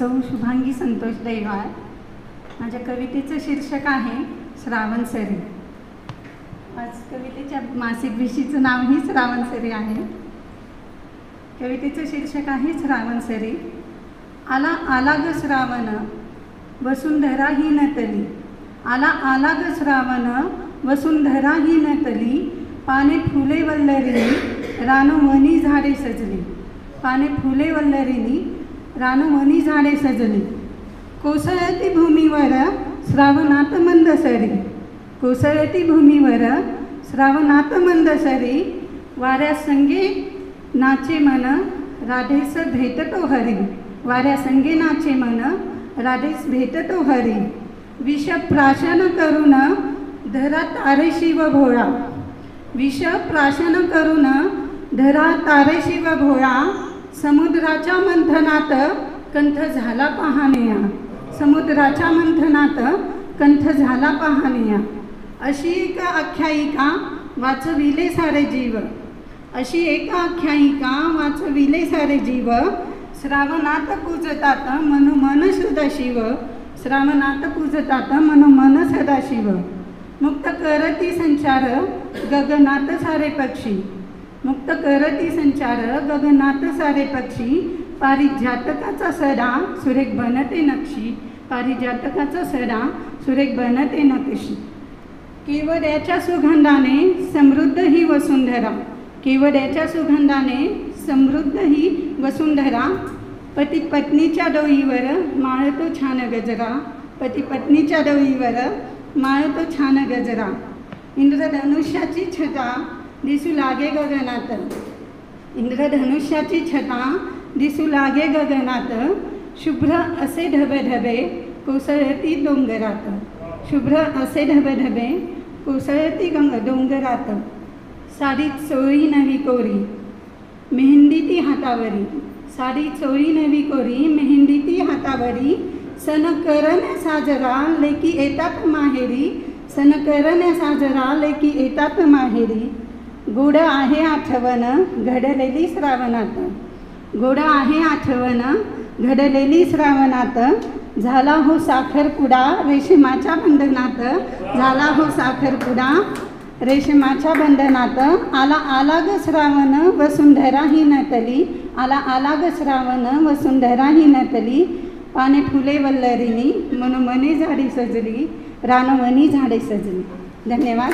सौ शुभांगी संतोष दैवाळ। माझ्या कवितेचं शीर्षक आहे श्रावण सरी। आज कवितेच्या मासिक विशीचं नावही श्रावण सरी आहे। कवितेचं शीर्षक आहे श्रावण सरी। आला आला ग श्रावण वसुंधरा ही नटली, आला आला ग श्रावण वसुंधरा ही नटली, पाने फुले वल्लरीनी रानवनी झाडे सजली, पाने फुले वल्लरीनी रानवनी झाडे सजली। कोसळती भूमीवर श्रावणात मंद सरी, कोसळती भूमीवर श्रावणात मंद सरी, वाऱ्या संगे नाचे मन राधेस भेटतो हरी, वाऱ्या संगे नाचे मन राधेस भेटतो हरी। विष प्राशन करून धरा तारे शिव भोळा, विष प्राशन करून धरा तारे शिव भोळा, समुद्राच्या मंथनात कंठ झाला पहाणया, समुद्राच्या मंथनात कंठ झाला पहाणया। अशी एक आख्यायिका वाचविले सारे जीव, अशी एक आख्यायिका वाचविले सारे जीव, श्रावणात पूजतात मनो मन सदाशिव, श्रावणात पूजतात मनो मन सदाशिव। मुक्त करती संचार गगनात सारे पक्षी, मुक्त करती संचार गगनात सारे पक्षी, पारिजातकाचा सडा सुरेख बनते नक्षी, पारिजातकाचा सडा सुरेख बनते नक्षी। केवड्याच्या सुगंधाने समृद्ध ही वसुंधरा, केवड्याच्या सुगंधाने समृद्ध ही वसुंधरा, पती पत्नीच्या डोईवर माळतो छान गजरा, पती पत्नीच्या डोईवर माळतो छान गजरा। इंद्रधनुष्याची छटा दिसू लागे गगनात, इंद्रधनुष्याची छटा दिसू लागे गगनात, शुभ्र असे ढबढबे कोसळती डोंगरात, शुभ्र असे ढबढबे कोसळती डोंगरात। साडी चोळी नवी कोरी मेहंदी ती हातावरी, साडी चोळी नवी कोरी मेहंदी ती हातावरी, सन करण्या साजरा लेकी येतात माहेरी, सन करण्या साजरा लेकी येतात माहेरी। गोड आहे आठवण घडलेली श्रावणात, गोड आहे आठवण घडलेली श्रावणात, झाला हो साखरपुडा रेशमाच्या बंधनात, झाला हो साखरपुडा रेशमाच्या बंधनात। आला आला ग श्रावण वसुंधरा ही नटली, आला आला ग श्रावण वसुंधरा ही नटली, पाने फुले वल्लरीनी मनोमनी झाडी सजली, रानवनी झाडे सजली। धन्यवाद।